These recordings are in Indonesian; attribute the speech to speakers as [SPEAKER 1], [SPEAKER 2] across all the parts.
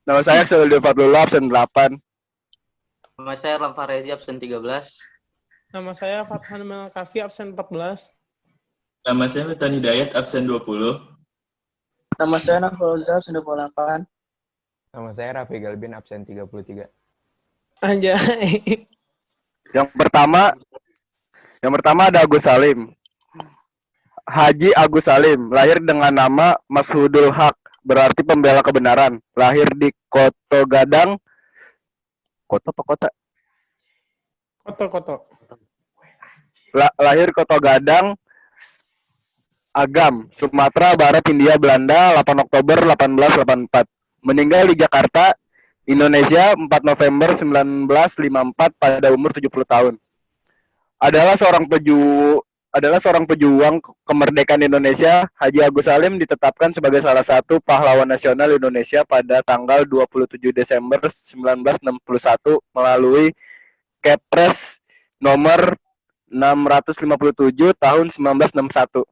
[SPEAKER 1] Nama saya Axel Fadlullah, absen 8.
[SPEAKER 2] Nama saya Ramfa Rezi, absen 13.
[SPEAKER 3] Nama saya Fathan Melkafi, absen 14.
[SPEAKER 4] Nama saya Miftah Hidayat, absen 20.
[SPEAKER 5] Nama saya Nafroza, absen 28.
[SPEAKER 6] Nama saya Raffi Galbin, absen 33.
[SPEAKER 3] Anjay.
[SPEAKER 1] Yang pertama ada Agus Salim. Haji Agus Salim, lahir dengan nama Mashudul Haq, berarti pembela kebenaran. Lahir di Koto Gadang. Koto apa kota?
[SPEAKER 3] Koto.
[SPEAKER 1] Lahir Koto Gadang, Agam, Sumatera Barat, Hindia Belanda, 8 Oktober 1884. Meninggal di Jakarta, Indonesia, 4 November 1954 pada umur 70 tahun. Adalah seorang pejuang kemerdekaan Indonesia. Haji Agus Salim ditetapkan sebagai salah satu pahlawan nasional Indonesia pada tanggal 27 Desember 1961 melalui Kepres nomor 657 tahun 1961.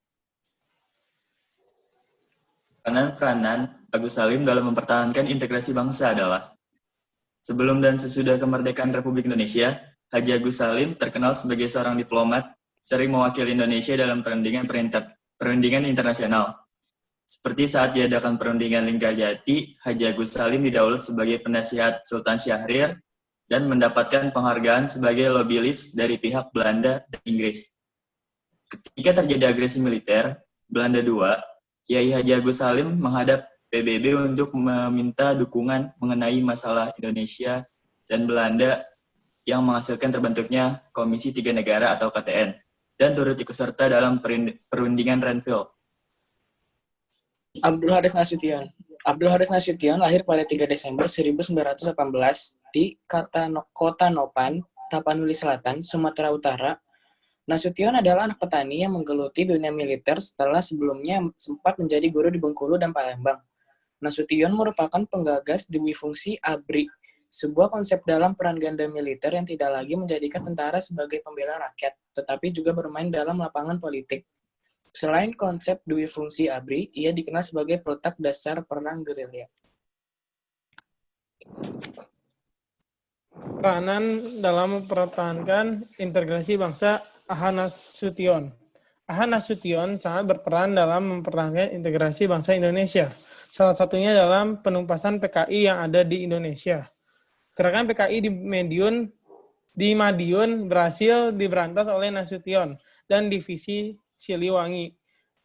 [SPEAKER 4] Peranan Agus Salim dalam mempertahankan integrasi bangsa adalah: sebelum dan sesudah kemerdekaan Republik Indonesia, Haji Agus Salim terkenal sebagai seorang diplomat, sering mewakili Indonesia dalam perundingan internasional. Seperti saat diadakan perundingan Linggarjati, Haji Agus Salim didaulat sebagai penasihat Sultan Syahrir dan mendapatkan penghargaan sebagai lobilis dari pihak Belanda dan Inggris. Ketika terjadi agresi militer Belanda II, Kiai Haji Agus Salim menghadap PBB untuk meminta dukungan mengenai masalah Indonesia dan Belanda yang menghasilkan terbentuknya Komisi Tiga Negara atau KTN, dan turut ikut serta dalam perundingan Renville.
[SPEAKER 5] Abdul Haris Nasution. Abdul Haris Nasution lahir pada 3 Desember 1918 di Kota Nopan, Tapanuli Selatan, Sumatera Utara. Nasution adalah anak petani yang menggeluti dunia militer setelah sebelumnya sempat menjadi guru di Bengkulu dan Palembang. Nasution merupakan penggagas Dwi Fungsi ABRI, sebuah konsep dalam peran ganda militer yang tidak lagi menjadikan tentara sebagai pembela rakyat, tetapi juga bermain dalam lapangan politik. Selain konsep Dwi Fungsi ABRI, ia dikenal sebagai peletak dasar perang gerilya.
[SPEAKER 3] Peranan dalam mempertahankan integrasi bangsa Aha Nasution. Aha Nasution sangat berperan dalam mempertahankan integrasi bangsa Indonesia. Salah satunya dalam penumpasan PKI yang ada di Indonesia. Gerakan PKI di Madiun berhasil diberantas oleh Nasution dan divisi Siliwangi.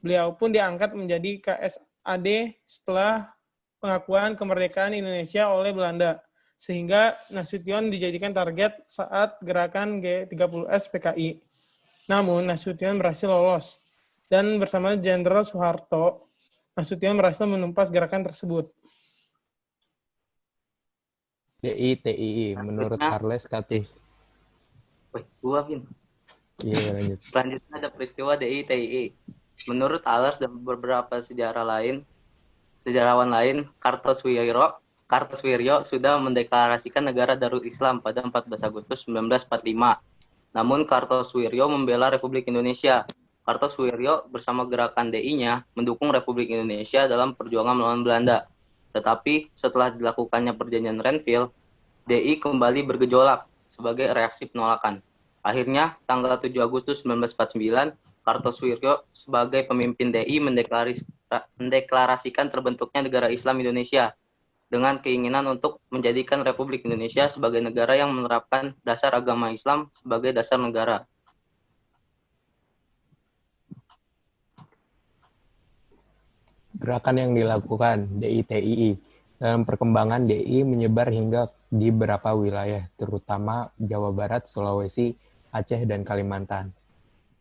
[SPEAKER 3] Beliau pun diangkat menjadi KSAD setelah pengakuan kemerdekaan Indonesia oleh Belanda, sehingga Nasution dijadikan target saat gerakan G30S PKI. Namun, Nasution berhasil lolos, dan bersama Jenderal Soeharto, Nasution berhasil menumpas gerakan tersebut.
[SPEAKER 6] DITII, menurut Charles Katif.
[SPEAKER 2] Gua, Vin.
[SPEAKER 6] Iya, lanjut.
[SPEAKER 2] Selanjutnya ada peristiwa DITII. Menurut Alas dan beberapa sejarawan lain, Kartosuwiryo sudah mendeklarasikan negara Darul Islam pada 14 Agustus 1945. Namun Kartosuwiryo membela Republik Indonesia. Kartosuwiryo bersama gerakan DI-nya mendukung Republik Indonesia dalam perjuangan melawan Belanda. Tetapi setelah dilakukannya perjanjian Renville, DI kembali bergejolak sebagai reaksi penolakan. Akhirnya, tanggal 7 Agustus 1949, Kartosuwiryo sebagai pemimpin DI mendeklarasikan terbentuknya negara Islam Indonesia dengan keinginan untuk menjadikan Republik Indonesia sebagai negara yang menerapkan dasar agama Islam sebagai dasar negara.
[SPEAKER 6] Gerakan yang dilakukan DITII. Dalam perkembangan DI menyebar hingga di beberapa wilayah, terutama Jawa Barat, Sulawesi, Aceh, dan Kalimantan.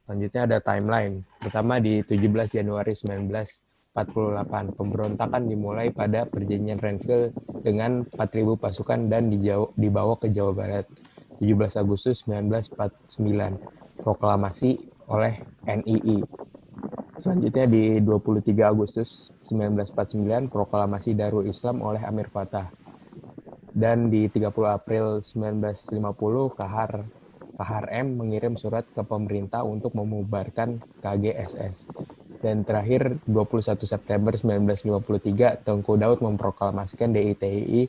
[SPEAKER 6] Selanjutnya ada timeline. Pertama di 17 Januari 1948, pemberontakan dimulai pada perjanjian Renville dengan 4.000 pasukan dan dibawa ke Jawa Barat. 17 Agustus 1949, proklamasi oleh NII. Selanjutnya di 23 Agustus 1949, proklamasi Darul Islam oleh Amir Fattah. Dan di 30 April 1950, Kahar M mengirim surat ke pemerintah untuk memubarkan KGSS. Dan terakhir 21 September 1953, Tengku Daud memproklamasikan DITII